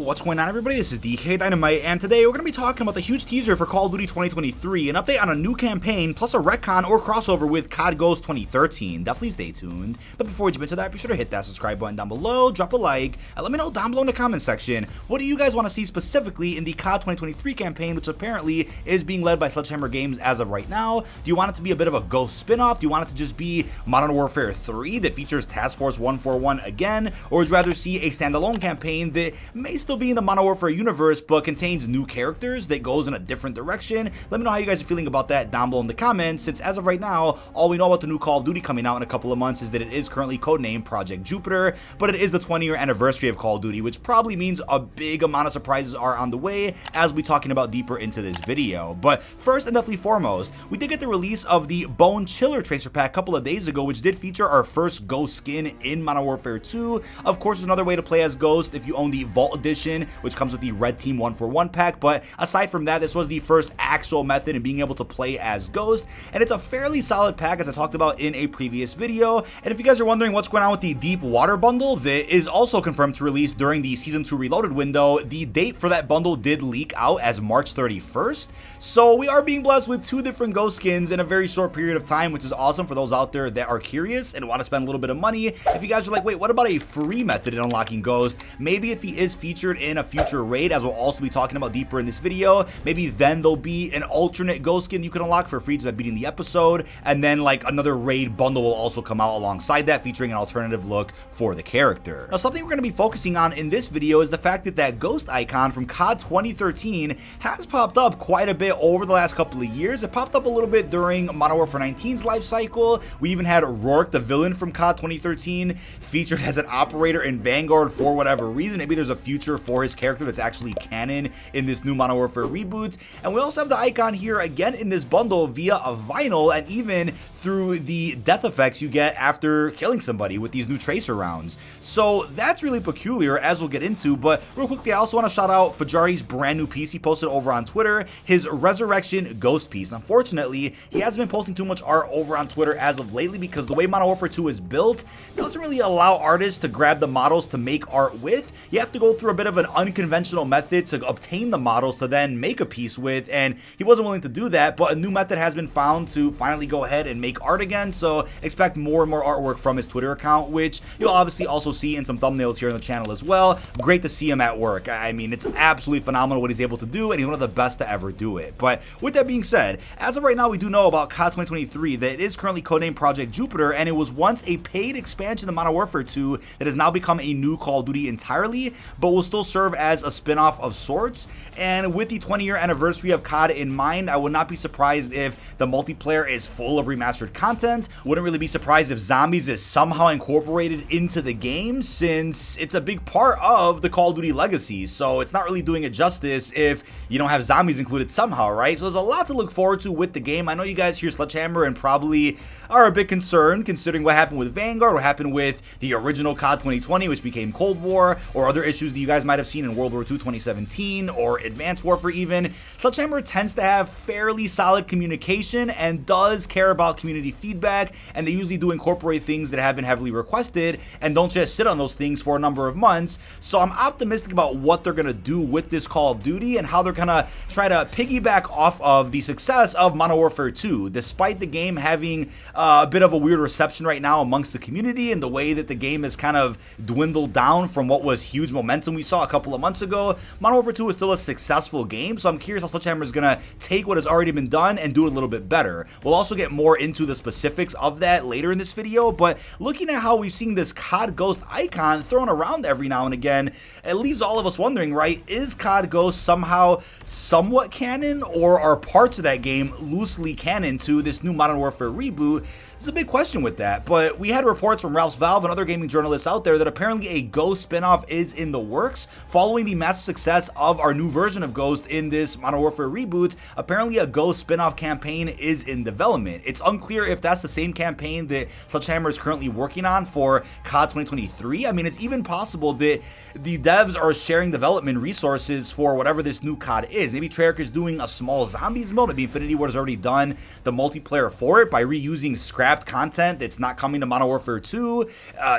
What's going on, everybody? This is dkdynamite, and today we're going to be talking about the huge teaser for Call of Duty 2023, an update on a new campaign, plus a retcon or crossover with COD Ghost 2013. Definitely stay tuned. But before we jump into that, be sure to hit that subscribe button down below, drop a like, and let me know down below in the comment section, what do you guys want to see specifically in the COD 2023 campaign, which apparently is being led by Sledgehammer Games as of right now. Do you want it to be a bit of a Ghost spin-off? Do you want it to just be Modern Warfare 3 that features Task Force 141 again? Or would you rather see a standalone campaign that may still be in the Modern Warfare universe, but contains new characters that goes in a different direction? Let me know how you guys are feeling about that down below in the comments, since as of right now, all we know about the new Call of Duty coming out in a couple of months is that it is currently codenamed Project Jupiter, but it is the 20-year anniversary of Call of Duty, which probably means a big amount of surprises are on the way, as we'll be talking about deeper into this video. But first and definitely foremost, we did get the release of the Bone Chiller Tracer Pack a couple of days ago, which did feature our first Ghost skin in Modern Warfare 2. Of course, there's another way to play as Ghost if you own the Vault Edition, which comes with the Red Team 141 pack, but aside from that, this was the first actual method in being able to play as Ghost, and it's a fairly solid pack, as I talked about in a previous video. And if you guys are wondering what's going on with the Deep Water bundle, that is also confirmed to release during the Season 2 Reloaded window. The date for that bundle did leak out as March 31st, so we are being blessed with two different Ghost skins in a very short period of time, which is awesome for those out there that are curious and want to spend a little bit of money. If you guys are like, wait, what about a free method in unlocking Ghost? Maybe if he is featured in a future raid, as we'll also be talking about deeper in this video, maybe then there'll be an alternate Ghost skin you can unlock for free just by beating the episode, and then like another raid bundle will also come out alongside that, featuring an alternative look for the character. Now, something we're going to be focusing on in this video is the fact that that Ghost icon from COD 2013 has popped up quite a bit over the last couple of years. It popped up a little bit during Modern Warfare 19's life cycle. We even had Rourke, the villain from COD 2013, featured as an operator in Vanguard for whatever reason. Maybe there's a future for his character that's actually canon in this new Modern Warfare reboot. And we also have the icon here again in this bundle via a vinyl, and even through the death effects you get after killing somebody with these new tracer rounds. So that's really peculiar, as we'll get into. But real quickly, I also want to shout out Fajari's brand new piece he posted over on Twitter, his Resurrection Ghost piece. Unfortunately, he hasn't been posting too much art over on Twitter as of lately, because the way Modern Warfare 2 is built doesn't really allow artists to grab the models to make art with. You have to go through a bit of an unconventional method to obtain the models to then make a piece with, and he wasn't willing to do that. But a new method has been found to finally go ahead and make art again, so expect more and more artwork from his Twitter account, which you'll obviously also see in some thumbnails here on the channel as well. Great to see him at work. I mean, it's absolutely phenomenal what he's able to do, and he's one of the best to ever do it. But with that being said, as of right now, we do know about COD 2023 that it is currently codenamed Project Jupiter, and it was once a paid expansion of Modern Warfare 2 that has now become a new Call of Duty entirely, but will still serve as a spin-off of sorts. And with the 20-year anniversary of COD in mind, I would not be surprised if the multiplayer is full of remastered content. Wouldn't really be surprised if zombies is somehow incorporated into the game, since it's a big part of the Call of Duty legacy. So it's not really doing it justice if you don't have zombies included somehow, right? So there's a lot to look forward to with the game. I know you guys hear Sledgehammer and probably are a bit concerned considering what happened with Vanguard, what happened with the original COD 2020, which became Cold War, or other issues that you guys might have seen in World War II 2017, or Advanced Warfare even. Sledgehammer tends to have fairly solid communication and does care about community feedback, and they usually do incorporate things that have been heavily requested and don't just sit on those things for a number of months. So I'm optimistic about what they're going to do with this Call of Duty and how they're going to try to piggyback off of the success of Modern Warfare 2, despite the game having a bit of a weird reception right now amongst the community, and the way that the game has kind of dwindled down from what was huge momentum we saw a couple of months ago. Modern Warfare 2 is still a successful game, so I'm curious how Sledgehammer is going to take what has already been done and do it a little bit better. We'll also get more into the specifics of that later in this video, but looking at how we've seen this COD Ghost icon thrown around every now and again, it leaves all of us wondering, right, is COD Ghost somehow somewhat canon, or are parts of that game loosely canon to this new Modern Warfare reboot? There's a big question with that, but we had reports from Ralph's Valve and other gaming journalists out there that apparently a Ghost spinoff is in the works. Following the massive success of our new version of Ghost in this Modern Warfare reboot, apparently a Ghost spinoff campaign is in development. It's unclear if that's the same campaign that Sledgehammer is currently working on for COD 2023. I mean, it's even possible that the devs are sharing development resources for whatever this new COD is. Maybe Treyarch is doing a small zombies mode. Maybe Infinity Ward has already done the multiplayer for it by reusing scrapped content that's not coming to Modern Warfare 2,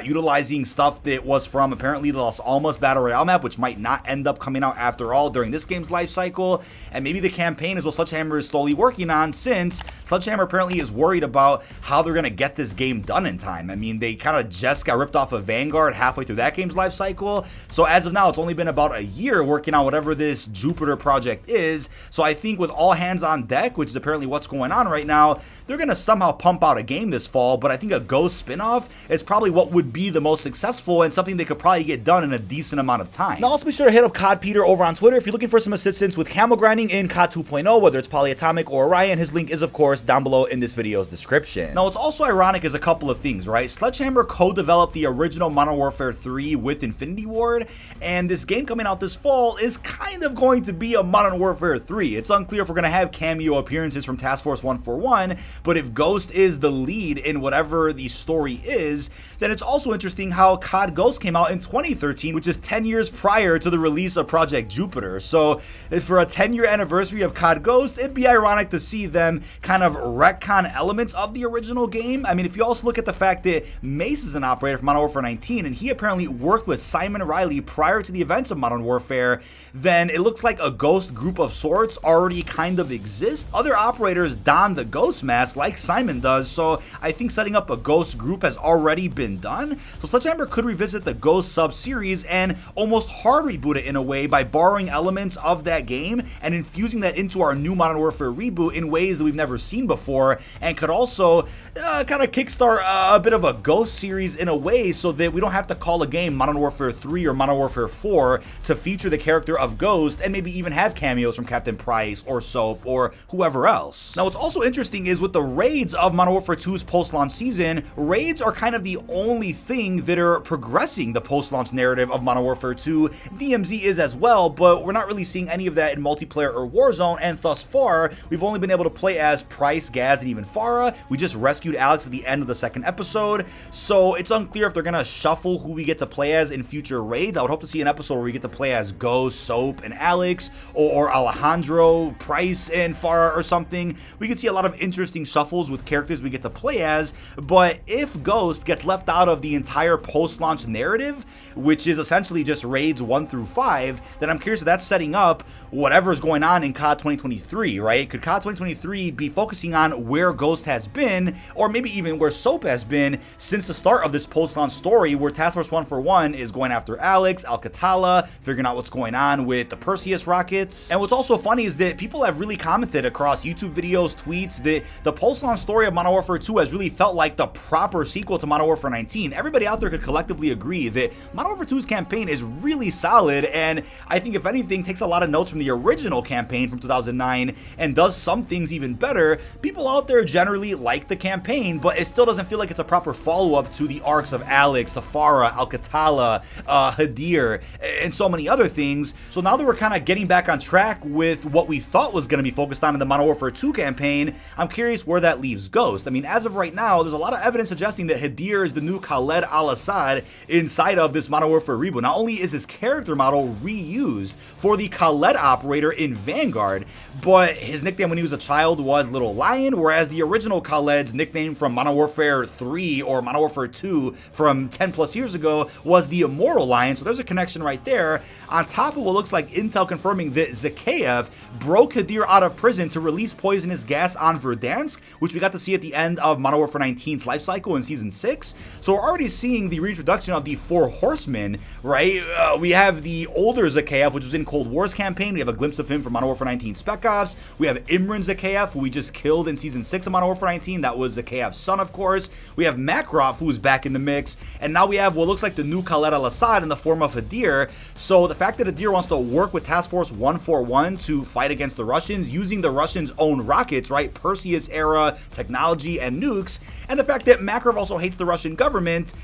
utilizing stuff that was from apparently the Los Alamos Battle Royale map map, which might not end up coming out after all during this game's life cycle. And maybe the campaign is what Sledgehammer is slowly working on, since Sledgehammer apparently is worried about how they're going to get this game done in time. I mean, they kind of just got ripped off of Vanguard halfway through that game's life cycle. So as of now, it's only been about a year working on whatever this Jupiter project is. So I think with all hands on deck, which is apparently what's going on right now, they're going to somehow pump out a game this fall. But I think a Ghost spin-off is probably what would be the most successful and something they could probably get done in a decent amount of time. Now also be sure to hit up COD Peter over on Twitter if you're looking for some assistance with camel grinding in COD 2.0, whether it's Polyatomic or Orion. His link is of course down below in this video's description. Now what's also ironic is a couple of things, right? Sledgehammer co-developed the original Modern Warfare 3 with Infinity Ward, and this game coming out this fall is kind of going to be a Modern Warfare 3. It's unclear if we're going to have cameo appearances from Task Force 141, but if Ghost is the lead in whatever the story is, then it's also interesting how COD Ghost came out in 2013, which is 10 years prior to the release of Project Jupiter. So for a 10-year anniversary of COD Ghost, it'd be ironic to see them kind of retcon elements of the original game. I mean, if you also look at the fact that Mace is an operator from Modern Warfare 19, and he apparently worked with Simon Riley prior to the events of Modern Warfare, then it looks like a Ghost group of sorts already kind of exists. Other operators don the Ghost mask like Simon does, so I think setting up a Ghost group has already been done. So Sledgehammer could revisit the Ghost sub-series and almost hard reboot it in a way by borrowing elements of that game and infusing that into our new Modern Warfare reboot in ways that we've never seen before, and could also kind of kickstart a bit of a Ghost series in a way so that we don't have to call a game Modern Warfare 3 or Modern Warfare 4 to feature the character of Ghost, and maybe even have cameos from Captain Price or Soap or whoever else. Now what's also interesting is with the raids of Modern Warfare 2's post-launch season, raids are kind of the only thing that are progressing the post-launch narrative of Modern Warfare 2. DMZ is as well, but we're not really seeing any of that in multiplayer or Warzone, and thus far, we've only been able to play as Price, Gaz, and even Farah. We just rescued Alex at the end of the second episode, so it's unclear if they're gonna shuffle who we get to play as in future raids. I would hope to see an episode where we get to play as Ghost, Soap, and Alex, or Alejandro, Price, and Farah or something. We could see a lot of interesting shuffles with characters we get to play as, but if Ghost gets left out of the entire post-launch narrative, which is essentially just raids 1 through 5, then I'm curious if that's setting up whatever's going on in COD 2023, right? Could COD 2023 be focusing on where Ghost has been, or maybe even where Soap has been since the start of this post-launch story, where Task Force 141 is going after Alex, Alcatala, figuring out what's going on with the Perseus rockets. And what's also funny is that people have really commented across YouTube videos, tweets, that the post-launch story of Modern Warfare 2 has really felt like the proper sequel to Modern Warfare 19. Everybody out there could collectively agree that Modern Warfare 2's campaign is really solid, and I think if anything takes a lot of notes from the original campaign from 2009 and does some things even better. People out there generally like the campaign, but it still doesn't feel like it's a proper follow-up to the arcs of Alex, Farah, Alcatala, Hadir, and so many other things. So now that we're kind of getting back on track with what we thought was going to be focused on in the Modern Warfare 2 campaign, I'm curious where that leaves Ghost. I mean, as of right now, there's a lot of evidence suggesting that Hadir is the new Khaled al-Assad inside of this Modern Warfare reboot. Not only is his character model reused for the Khaled operator in Vanguard, but his nickname when he was a child was Little Lion, whereas the original Khaled's nickname from Modern Warfare 3 or Modern Warfare 2 from 10 plus years ago was the Immortal Lion. So there's a connection right there, on top of what looks like intel confirming that Zakhaev broke Hadir out of prison to release poisonous gas on Verdansk, which we got to see at the end of Modern Warfare 19's life cycle in Season 6. So we're already seeing the reintroduction of the Four Horsemen, right? We have the older Zakhaev, which was in Cold War's campaign. We have a glimpse of him from Modern Warfare 19 Spec Ops. We have Imran Zakhaev, who we just killed in Season 6 of Modern Warfare 19. That was Zakhaev's son, of course. We have Makarov, who's back in the mix. And now we have what looks like the new Khaled al-Assad in the form of Hadir. So the fact that Hadir wants to work with Task Force 141 to fight against the Russians using the Russians' own rockets, right? Perseus era technology and nukes. And the fact that Makarov also hates the Russian government,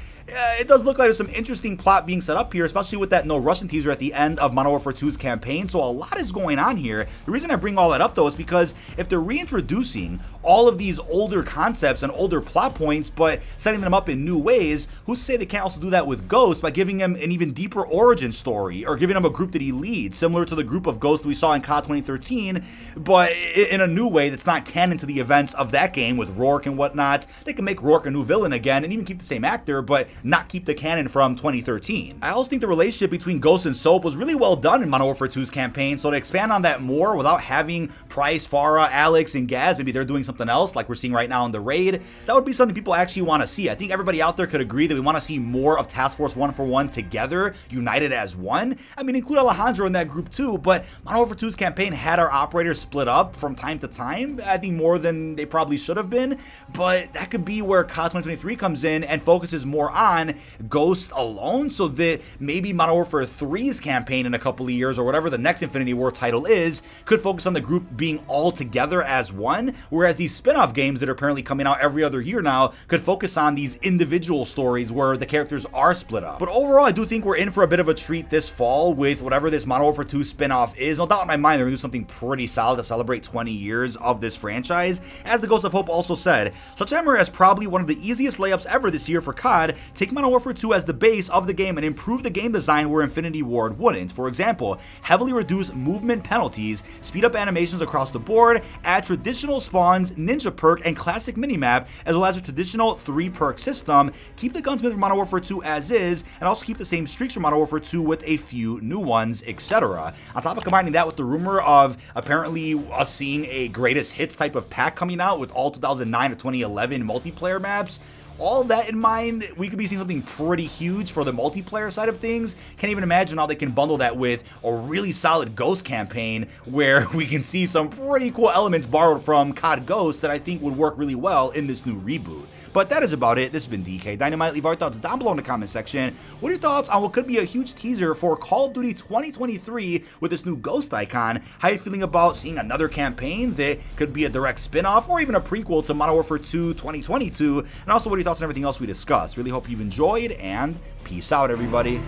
it does look like there's some interesting plot being set up here, especially with that No Russian teaser at the end of Modern Warfare 2's campaign. So a lot is going on here. The reason I bring all that up, though, is because if they're reintroducing all of these older concepts and older plot points, but setting them up in new ways, who's to say they can't also do that with Ghost by giving him an even deeper origin story, or giving him a group that he leads, similar to the group of Ghost we saw in COD 2013, but in a new way that's not canon to the events of that game with Rourke and whatnot. They can make Rourke a new villain again and even keep the same actor, but not keep the canon from 2013. I also think the relationship between Ghost and Soap was really well done in Modern Warfare 2's campaign, so to expand on that more without having Price, Farah, Alex, and Gaz, maybe they're doing something else like we're seeing right now in the raid, that would be something people actually want to see. I think everybody out there could agree that we want to see more of Task Force 141 together, united as one. I mean, include Alejandro in that group too, but Modern Warfare 2's campaign had our operators split up from time to time, I think more than they probably should have been, but that could be where COD 2023 comes in and focuses more on Ghost alone, so that maybe Modern Warfare 3's campaign in a couple of years, or whatever the next Infinity War title is, could focus on the group being all together as one, whereas these spin-off games that are apparently coming out every other year now could focus on these individual stories where the characters are split up. But overall, I do think we're in for a bit of a treat this fall with whatever this Modern Warfare 2 spin-off is. No doubt in my mind they're going to do something pretty solid to celebrate 20 years of this franchise. As the Ghost of Hope also said, Sledgehammer has probably one of the easiest layups ever this year for COD. Take Modern Warfare 2 as the base of the game and improve the game design where Infinity Ward wouldn't. For example, heavily reduce movement penalties, speed up animations across the board, add traditional spawns, ninja perk, and classic minimap, as well as a traditional 3-perk system, keep the gunsmith from Modern Warfare 2 as is, and also keep the same streaks from Modern Warfare 2 with a few new ones, etc. On top of combining that with the rumor of apparently us seeing a greatest hits type of pack coming out with all 2009 to 2011 multiplayer maps, all of that in mind, we could be seeing something pretty huge for the multiplayer side of things. Can't even imagine how they can bundle that with a really solid Ghost campaign where we can see some pretty cool elements borrowed from COD Ghost that I think would work really well in this new reboot. But that is about it. This has been dkdynamite. Leave our thoughts down below in the comment section. What are your thoughts on what could be a huge teaser for Call of Duty 2023 with this new Ghost icon? How are you feeling about seeing another campaign that could be a direct spin-off or even a prequel to Modern Warfare 2 2022? And also, what are your thoughts on everything else we discussed? Really hope you've enjoyed, and peace out, everybody.